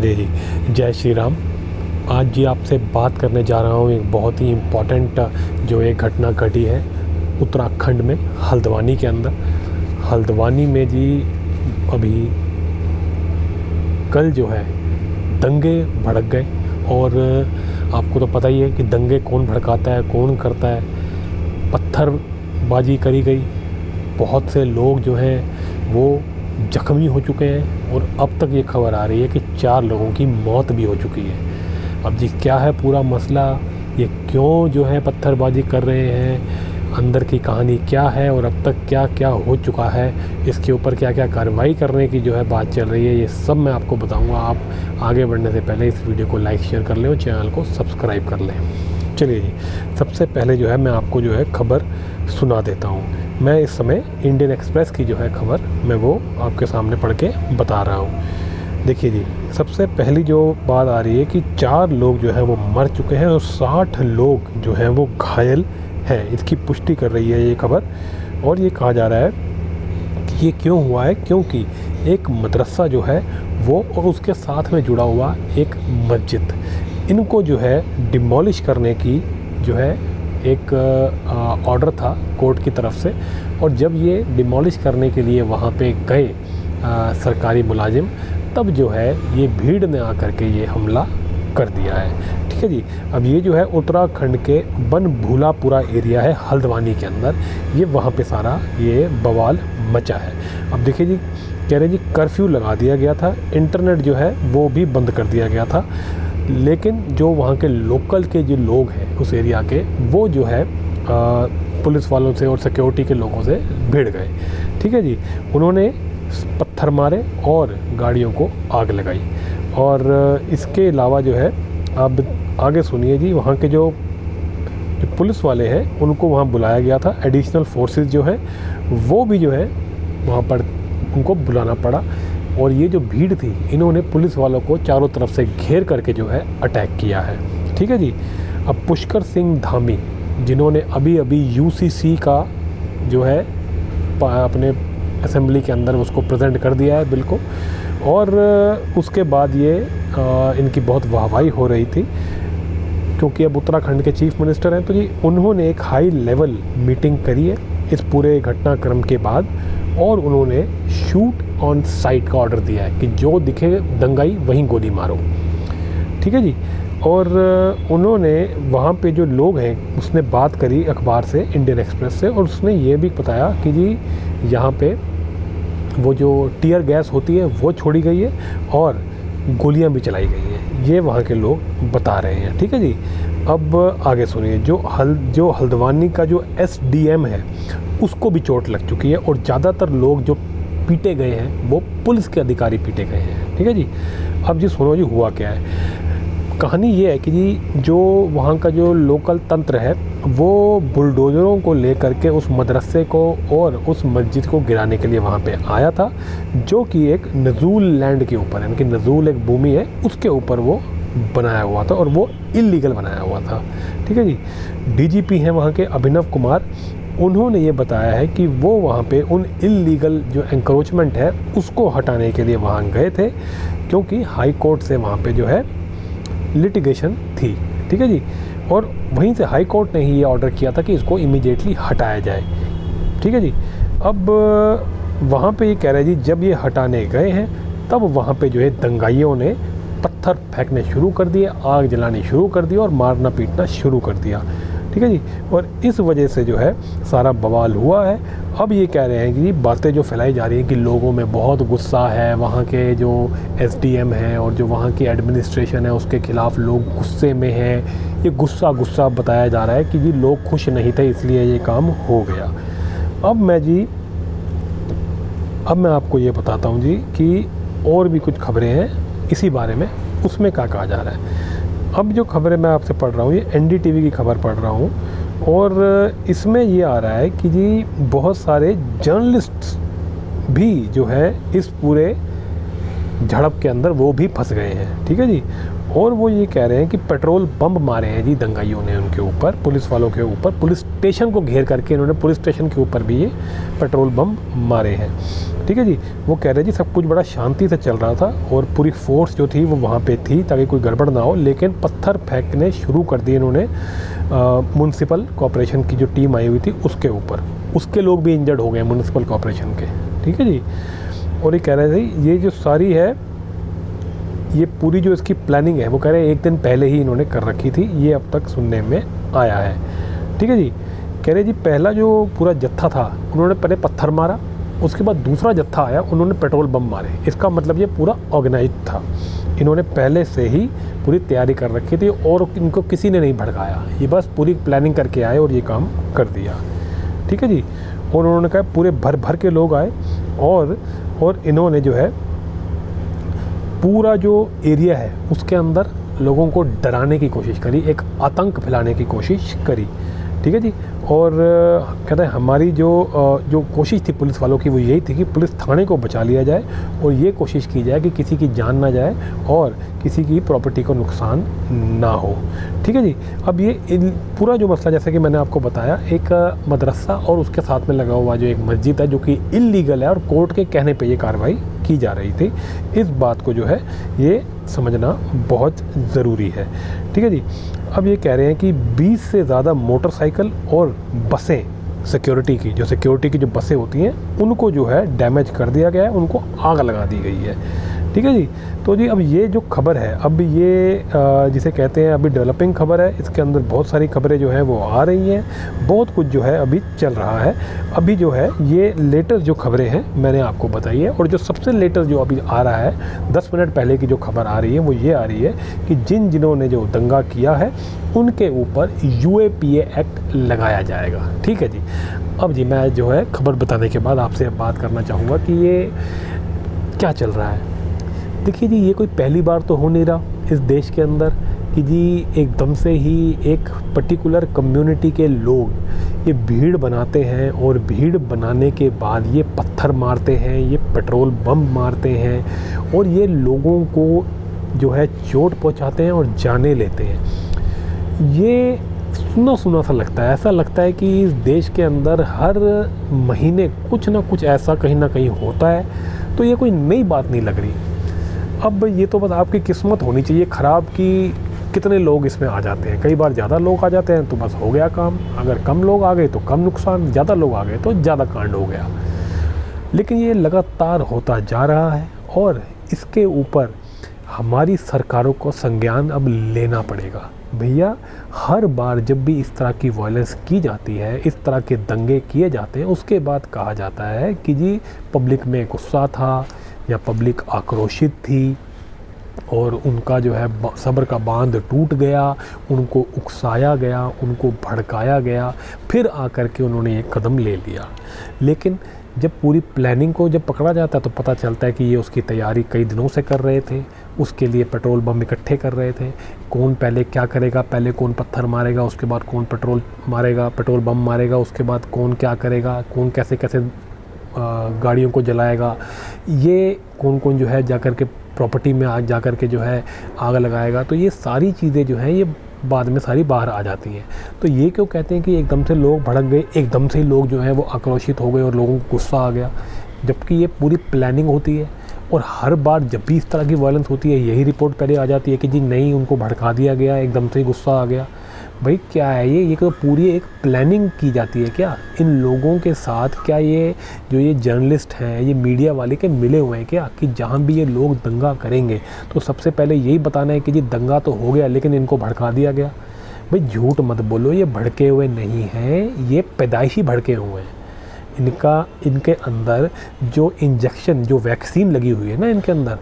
चलिए जी, जय श्री राम। आज जी आपसे बात करने जा रहा हूँ एक बहुत ही इम्पॉर्टेंट जो एक घटना घटी है उत्तराखंड में हल्द्वानी के अंदर। हल्द्वानी में जी अभी कल जो है दंगे भड़क गए और आपको तो पता ही है कि दंगे कौन भड़काता है, कौन करता है। पत्थरबाजी करी गई, बहुत से लोग जो हैं वो जख्मी हो चुके हैं और अब तक ये खबर आ रही है कि 4 लोगों की मौत भी हो चुकी है। अब जी क्या है पूरा मसला, ये क्यों जो है पत्थरबाजी कर रहे हैं, अंदर की कहानी क्या है और अब तक क्या क्या हो चुका है, इसके ऊपर क्या क्या कार्रवाई करने की जो है बात चल रही है, ये सब मैं आपको बताऊंगा। आप आगे बढ़ने से पहले इस वीडियो को लाइक शेयर कर लें और चैनल को सब्सक्राइब कर लें। चलिए जी, सबसे पहले जो है मैं आपको जो है खबर सुना देता हूँ। मैं इस समय इंडियन एक्सप्रेस की जो है खबर मैं वो आपके सामने पढ़ के बता रहा हूँ। देखिए जी, सबसे पहली जो बात आ रही है कि 4 लोग जो है वो मर चुके हैं और 60 लोग जो हैं वो घायल हैं, इसकी पुष्टि कर रही है ये खबर। और ये कहा जा रहा है कि ये क्यों हुआ है, क्योंकि एक मदरसा जो है वो और उसके साथ में जुड़ा हुआ एक मस्जिद, इनको जो है डिमोलिश करने की जो है एक ऑर्डर था कोर्ट की तरफ से। और जब ये डिमोलिश करने के लिए वहाँ पे गए सरकारी मुलाजिम, तब जो है ये भीड़ ने आकर के ये हमला कर दिया है। ठीक है जी। अब ये जो है उत्तराखंड के बनभूलापुरा एरिया है हल्द्वानी के अंदर, ये वहाँ पे सारा ये बवाल मचा है। अब देखिए जी, कह रहे जी कर्फ्यू लगा दिया गया था, इंटरनेट जो है वो भी बंद कर दिया गया था, लेकिन जो वहाँ के लोकल के जो लोग हैं उस एरिया के, वो जो है पुलिस वालों से और सिक्योरिटी के लोगों से भिड़ गए। ठीक है जी। उन्होंने पत्थर मारे और गाड़ियों को आग लगाई। और इसके अलावा जो है अब आगे सुनिए जी, वहाँ के जो पुलिस वाले हैं उनको वहाँ बुलाया गया था, एडिशनल फोर्सेस जो है वो भी जो है वहाँ पर उनको बुलाना पड़ा। और ये जो भीड़ थी, इन्होंने पुलिस वालों को चारों तरफ से घेर करके जो है अटैक किया है। ठीक है जी। अब पुष्कर सिंह धामी, जिन्होंने अभी अभी यूसीसी का जो है अपने असेंबली के अंदर उसको प्रेजेंट कर दिया है बिल को, और उसके बाद ये इनकी बहुत वाहवाही हो रही थी क्योंकि अब उत्तराखंड के चीफ मिनिस्टर हैं। तो जी उन्होंने एक हाई लेवल मीटिंग करी है इस पूरे घटनाक्रम के बाद, और उन्होंने शूट ऑन साइट का ऑर्डर दिया है कि जो दिखे दंगाई वहीं गोली मारो। ठीक है जी। और उन्होंने वहाँ पे जो लोग हैं उसने बात करी अखबार से, इंडियन एक्सप्रेस से, और उसने ये भी बताया कि जी यहाँ पे वो जो टीयर गैस होती है वो छोड़ी गई है और गोलियाँ भी चलाई गई हैं, ये वहाँ के लोग बता रहे हैं। ठीक है जी। अब आगे सुनिए, जो हल्द्वानी का जो एसडीएम है उसको भी चोट लग चुकी है और ज़्यादातर लोग जो पीटे गए हैं वो पुलिस के अधिकारी पीटे गए हैं। ठीक है जी। अब जी सुनो जी हुआ क्या है। कहानी ये है कि जी जो वहाँ का जो लोकल तंत्र है वो बुलडोज़रों को लेकर के उस मदरसे को और उस मस्जिद को गिराने के लिए वहाँ पे आया था, जो कि एक नज़ूल लैंड के ऊपर है, यानी कि नज़ूल एक भूमि है उसके ऊपर वो बनाया हुआ था और वो इल्लीगल बनाया हुआ था। ठीक है जी। डीजीपी हैं वहाँ के अभिनव कुमार, उन्होंने ये बताया है कि वो वहाँ पे उन इल्लीगल जो एंक्रोचमेंट है उसको हटाने के लिए वहाँ गए थे, क्योंकि हाई कोर्ट से वहाँ पे जो है लिटिगेशन थी। ठीक है जी। और वहीं से हाई कोर्ट ने ही ये ऑर्डर किया था कि इसको इमीडिएटली हटाया जाए। ठीक है जी। अब वहाँ पे ये कह रहे जी जब ये हटाने गए हैं तब वहाँ पे जो है दंगाइयों ने पत्थर फेंकने शुरू कर दिए, आग जलानी शुरू कर दी और मारना पीटना शुरू कर दिया। ठीक है जी। और इस वजह से जो है सारा बवाल हुआ है। अब ये कह रहे हैं कि बातें जो फैलाई जा रही हैं कि लोगों में बहुत गुस्सा है, वहाँ के जो एसडीएम हैं और जो वहाँ की एडमिनिस्ट्रेशन है उसके ख़िलाफ़ लोग गुस्से में हैं। ये गुस्सा बताया जा रहा है कि जी लोग खुश नहीं थे इसलिए ये काम हो गया। अब मैं आपको ये बताता हूँ जी कि और भी कुछ खबरें हैं इसी बारे में, उसमें क्या कहा जा रहा है। अब जो खबरें मैं आपसे पढ़ रहा हूँ ये एनडीटीवी की खबर पढ़ रहा हूँ, और इसमें ये आ रहा है कि जी बहुत सारे जर्नलिस्ट्स भी जो है इस पूरे झड़प के अंदर वो भी फंस गए हैं। ठीक है जी। और वो ये कह रहे हैं कि पेट्रोल बम मारे हैं जी दंगाइयों ने उनके ऊपर, पुलिस वालों के ऊपर, पुलिस स्टेशन को घेर करके इन्होंने पुलिस स्टेशन के ऊपर भी ये पेट्रोल बम मारे हैं। ठीक है जी। वो कह रहे हैं जी सब कुछ बड़ा शांति से चल रहा था और पूरी फोर्स जो थी वो वहाँ पे थी ताकि कोई गड़बड़ ना हो, लेकिन पत्थर फेंकने शुरू कर दिए इन्होंने म्युनिसिपल कॉर्पोरेशन की जो टीम आई हुई थी उसके ऊपर। उसके लोग भी इंजर्ड हो गए म्युनिसिपल कॉर्पोरेशन के। ठीक है जी। और ये कह रहे थे ये जो सारी है, ये पूरी जो इसकी प्लानिंग है, वो कह रहे हैं एक दिन पहले ही इन्होंने कर रखी थी, ये अब तक सुनने में आया है। ठीक है जी। कह रहे जी पहला जो पूरा जत्था था उन्होंने पहले पत्थर मारा, उसके बाद दूसरा जत्था आया उन्होंने पेट्रोल बम मारे। इसका मतलब ये पूरा ऑर्गेनाइज था, इन्होंने पहले से ही पूरी तैयारी कर रखी थी और इनको किसी ने नहीं भड़काया, ये बस पूरी प्लानिंग करके आए और ये काम कर दिया। ठीक है जी। और उन्होंने कहा पूरे भर भर के लोग आए और इन्होंने जो है पूरा जो एरिया है उसके अंदर लोगों को डराने की कोशिश करी, एक आतंक फैलाने की कोशिश करी। ठीक है जी। और कहते हैं हमारी जो कोशिश थी पुलिस वालों की वो यही थी कि पुलिस थाने को बचा लिया जाए और ये कोशिश की जाए कि किसी की जान ना जाए और किसी की प्रॉपर्टी को नुकसान ना हो। ठीक है जी। अब ये पूरा जो मसला जैसे कि मैंने आपको बताया, एक मदरसा और उसके साथ में लगा हुआ जो एक मस्जिद है जो कि इल्लीगल है और कोर्ट के कहने पे ये कार्रवाई की जा रही थी। इस बात को जो है ये समझना बहुत ज़रूरी है। ठीक है जी। अब ये कह रहे हैं कि 20 से ज़्यादा मोटरसाइकिल और बसें सिक्योरिटी की जो बसें होती हैं उनको जो है डैमेज कर दिया गया है, उनको आग लगा दी गई है। ठीक है जी। तो जी अब ये जो खबर है, अब ये जिसे कहते हैं अभी डेवलपिंग खबर है, इसके अंदर बहुत सारी खबरें जो है वो आ रही हैं, बहुत कुछ जो है अभी चल रहा है। अभी जो है ये लेटेस्ट जो खबरें हैं मैंने आपको बताई है, और जो सबसे लेटेस्ट जो अभी आ रहा है 10 मिनट पहले की जो खबर आ रही है वो ये आ रही है कि जिन्होंने जो दंगा किया है उनके ऊपर UAPA एक्ट लगाया जाएगा। ठीक है जी। अब जी मैं जो है खबर बताने के बाद आपसे बात करना चाहूँगा कि ये क्या चल रहा है। देखिए जी, ये कोई पहली बार तो हो नहीं रहा इस देश के अंदर कि जी एकदम से ही एक पर्टिकुलर कम्युनिटी के लोग ये भीड़ बनाते हैं और भीड़ बनाने के बाद ये पत्थर मारते हैं, ये पेट्रोल बम मारते हैं और ये लोगों को जो है चोट पहुंचाते हैं और जाने लेते हैं। ये सुना सुना सा लगता है, ऐसा लगता है कि इस देश के अंदर हर महीने कुछ ना कुछ ऐसा कहीं ना कहीं होता है, तो ये कोई नई बात नहीं लग रही। अब ये तो बस आपकी किस्मत होनी चाहिए ख़राब कि कितने लोग इसमें आ जाते हैं। कई बार ज़्यादा लोग आ जाते हैं तो बस हो गया काम, अगर कम लोग आ गए तो कम नुकसान, ज़्यादा लोग आ गए तो ज़्यादा कांड हो गया। लेकिन ये लगातार होता जा रहा है और इसके ऊपर हमारी सरकारों को संज्ञान अब लेना पड़ेगा। भैया हर बार जब भी इस तरह की वायलेंस की जाती है, इस तरह के दंगे किए जाते हैं, उसके बाद कहा जाता है कि जी पब्लिक में गुस्सा था या पब्लिक आक्रोशित थी और उनका जो है सब्र का बांध टूट गया, उनको उकसाया गया, उनको भड़काया गया, फिर आकर के उन्होंने ये कदम ले लिया। लेकिन जब पूरी प्लानिंग को जब पकड़ा जाता है तो पता चलता है कि ये उसकी तैयारी कई दिनों से कर रहे थे, उसके लिए पेट्रोल बम इकट्ठे कर रहे थे। कौन पहले क्या करेगा, पहले कौन पत्थर मारेगा, उसके बाद कौन पेट्रोल बम मारेगा, उसके बाद कौन क्या करेगा, कौन कैसे कैसे गाड़ियों को जलाएगा, ये कौन कौन जो है जाकर के प्रॉपर्टी में आग जाकर के जो है आग लगाएगा। तो ये सारी चीज़ें जो हैं ये बाद में सारी बाहर आ जाती हैं। तो ये क्यों कहते हैं कि एकदम से लोग भड़क गए, एकदम से लोग जो हैं वो आक्रोशित हो गए और लोगों को गुस्सा आ गया, जबकि ये पूरी प्लानिंग होती है। और हर बार जब भी इस तरह की वायलेंस होती है यही रिपोर्ट पहले आ जाती है कि जी नहीं, उनको भड़का दिया गया, एकदम से गुस्सा आ गया। भाई क्या है ये तो पूरी एक प्लानिंग की जाती है क्या इन लोगों के साथ? क्या ये जो ये जर्नलिस्ट हैं, ये मीडिया वाले के मिले हुए हैं क्या कि जहाँ भी ये लोग दंगा करेंगे तो सबसे पहले यही बताना है कि जी दंगा तो हो गया लेकिन इनको भड़का दिया गया? भाई झूठ मत बोलो, ये भड़के हुए नहीं हैं, ये पैदाइशी भड़के हुए हैं। इनके अंदर जो इंजेक्शन, जो वैक्सीन लगी हुई है ना इनके अंदर,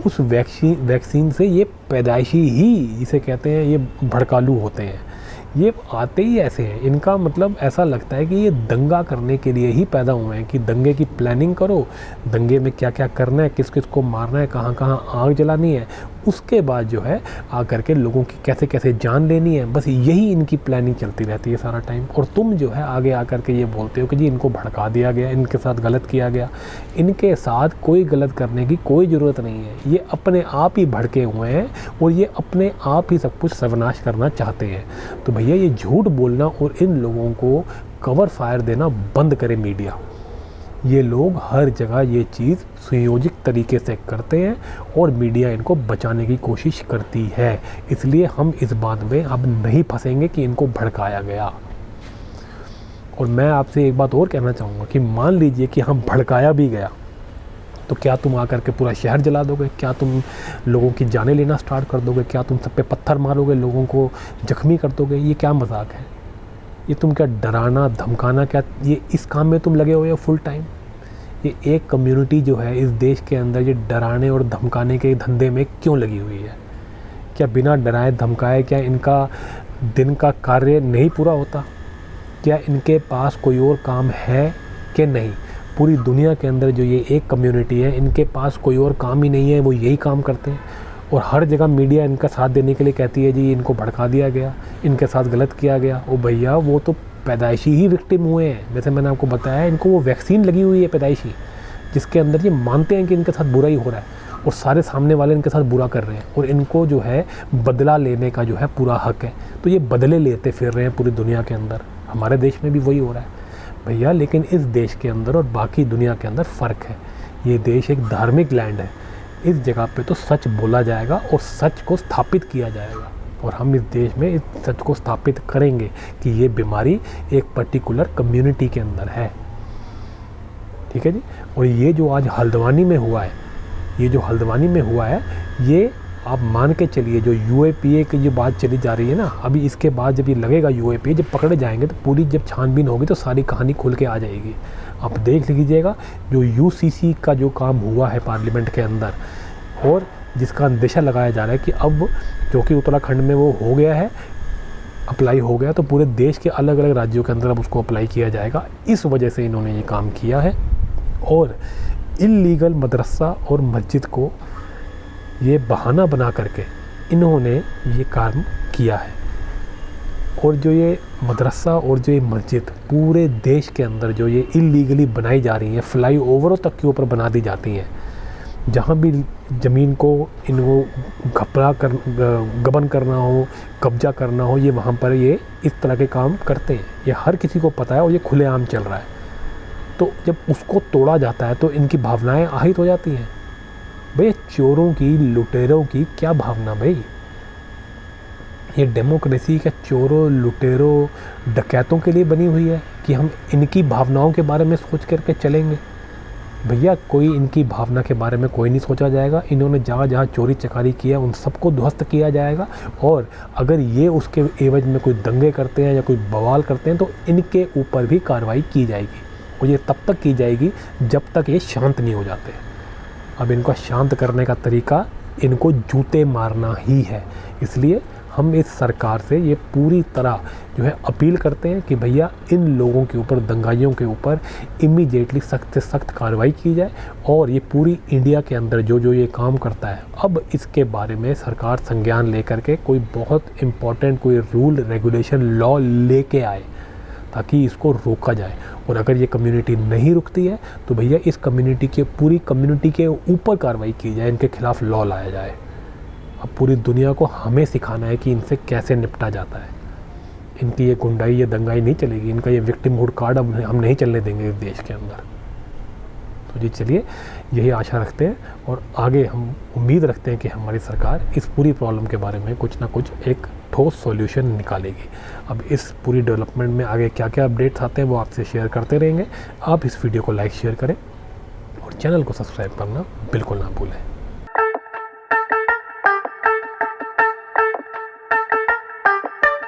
उस वैक्सीन से ये पैदाइशी ही जिसे कहते हैं ये भड़कालू होते हैं। ये आते ही ऐसे हैं, इनका मतलब ऐसा लगता है कि ये दंगा करने के लिए ही पैदा हुए हैं कि दंगे की प्लानिंग करो, दंगे में क्या क्या करना है, किस किस को मारना है, कहाँ कहाँ आग जलानी है, उसके बाद जो है आकर के लोगों की कैसे कैसे जान लेनी है, बस यही इनकी प्लानिंग चलती रहती है सारा टाइम। और तुम जो है आगे आकर के ये बोलते हो कि जी इनको भड़का दिया गया, इनके साथ गलत किया गया। इनके साथ कोई गलत करने की कोई ज़रूरत नहीं है, ये अपने आप ही भड़के हुए हैं और ये अपने आप ही सब कुछ सर्वनाश करना चाहते हैं। तो भैया ये झूठ बोलना और इन लोगों को कवर फायर देना बंद करे मीडिया। ये लोग हर जगह ये चीज़ सुयोजित तरीके से करते हैं और मीडिया इनको बचाने की कोशिश करती है। इसलिए हम इस बात में अब नहीं फंसेंगे कि इनको भड़काया गया। और मैं आपसे एक बात और कहना चाहूँगा कि मान लीजिए कि हम भड़काया भी गया, तो क्या तुम आकर के पूरा शहर जला दोगे? क्या तुम लोगों की जानें लेना स्टार्ट कर दोगे? क्या तुम सब पे पत्थर मारोगे, लोगों को जख्मी कर दोगे? ये क्या मजाक है? ये तुम क्या डराना धमकाना, क्या ये इस काम में तुम लगे हुए हो फुल टाइम? ये एक कम्युनिटी जो है इस देश के अंदर ये डराने और धमकाने के धंधे में क्यों लगी हुई है? क्या बिना डराए धमकाए क्या इनका दिन का कार्य नहीं पूरा होता? क्या इनके पास कोई और काम है कि नहीं? पूरी दुनिया के अंदर जो ये एक कम्युनिटी है, इनके पास कोई और काम ही नहीं है, वो यही काम करते हैं। और हर जगह मीडिया इनका साथ देने के लिए कहती है जी इनको भड़का दिया गया, इनके साथ गलत किया गया। ओ भैया वो तो पैदाइशी ही विक्टिम हुए हैं। जैसे मैंने आपको बताया, इनको वो वैक्सीन लगी हुई है पैदाइशी, जिसके अंदर ये मानते हैं कि इनके साथ बुरा ही हो रहा है और सारे सामने वाले इनके साथ बुरा कर रहे हैं और इनको जो है बदला लेने का जो है पूरा हक है। तो ये बदले लेते फिर रहे हैं पूरी दुनिया के अंदर। हमारे देश में भी वही हो रहा है भैया। लेकिन इस देश के अंदर और बाकी दुनिया के अंदर फ़र्क है। ये देश एक धार्मिक लैंड है। इस जगह पे तो सच बोला जाएगा और सच को स्थापित किया जाएगा और हम इस देश में इस सच को स्थापित करेंगे कि ये बीमारी एक पर्टिकुलर कम्युनिटी के अंदर है। ठीक है जी। और ये जो आज हल्द्वानी में हुआ है, ये आप मान के चलिए जो UAPA की जो बात चली जा रही है ना, अभी इसके बाद जब ये लगेगा UAPA जब पकड़े जाएंगे तो पूरी जब छानबीन होगी तो सारी कहानी खुल के आ जाएगी। आप देख लीजिएगा जो UCC का जो काम हुआ है पार्लियामेंट के अंदर और जिसका अंदेशा लगाया जा रहा है कि अब जो कि उत्तराखंड में वो हो गया है, अप्लाई हो गया, तो पूरे देश के अलग अलग राज्यों के अंदर अब उसको अप्लाई किया जाएगा। इस वजह से इन्होंने ये काम किया है और इल्लीगल मदरसा और मस्जिद को ये बहाना बना करके इन्होंने ये काम किया है। और जो ये मदरसा और जो ये मस्जिद पूरे देश के अंदर जो ये इल्लीगली बनाई जा रही हैं, फ्लाई ओवरों तक के ऊपर बना दी जाती हैं, जहाँ भी ज़मीन को इनको गबन करना हो, कब्जा करना हो, ये वहाँ पर ये इस तरह के काम करते हैं। ये हर किसी को पता है और ये खुलेआम चल रहा है। तो जब उसको तोड़ा जाता है तो इनकी भावनाएं आहत हो जाती हैं। भाई चोरों की, लुटेरों की क्या भावना भाई? ये डेमोक्रेसी क्या चोरों, लुटेरों, डकैतों के लिए बनी हुई है कि हम इनकी भावनाओं के बारे में सोच करके चलेंगे? भैया कोई इनकी भावना के बारे में कोई नहीं सोचा जाएगा। इन्होंने जहाँ जहाँ चोरी चकारी किया उन सबको ध्वस्त किया जाएगा और अगर ये उसके एवज में कोई दंगे करते हैं या कोई बवाल करते हैं तो इनके ऊपर भी कार्रवाई की जाएगी और ये तब तक की जाएगी जब तक ये शांत नहीं हो जाते। अब इनको शांत करने का तरीका इनको जूते मारना ही है। इसलिए हम इस सरकार से ये पूरी तरह जो है अपील करते हैं कि भैया इन लोगों के ऊपर, दंगाइयों के ऊपर इमीडिएटली सख्त से सख्त कार्रवाई की जाए और ये पूरी इंडिया के अंदर जो जो ये काम करता है अब इसके बारे में सरकार संज्ञान लेकर के कोई बहुत इम्पॉर्टेंट कोई रूल, रेगुलेशन, लॉ लेके आए ताकि इसको रोका जाए। और अगर ये कम्युनिटी नहीं रुकती है तो भैया इस कम्युनिटी के, पूरी कम्युनिटी के ऊपर कार्रवाई की जाए, इनके खिलाफ लॉ लाया जाए। अब पूरी दुनिया को हमें सिखाना है कि इनसे कैसे निपटा जाता है। इनकी ये गुंडाई, ये दंगाई नहीं चलेगी, इनका ये विक्टिमहुड कार्ड अब हम नहीं चलने देंगे इस देश के अंदर। तो जी चलिए, यही आशा रखते हैं और आगे हम उम्मीद रखते हैं कि हमारी सरकार इस पूरी प्रॉब्लम के बारे में कुछ ना कुछ एक ठोस सॉल्यूशन निकालेगी। अब इस पूरी डेवलपमेंट में आगे क्या क्या अपडेट्स आते हैं वो आपसे शेयर करते रहेंगे। आप इस वीडियो को लाइक शेयर करें और चैनल को सब्सक्राइब करना बिल्कुल ना भूलें।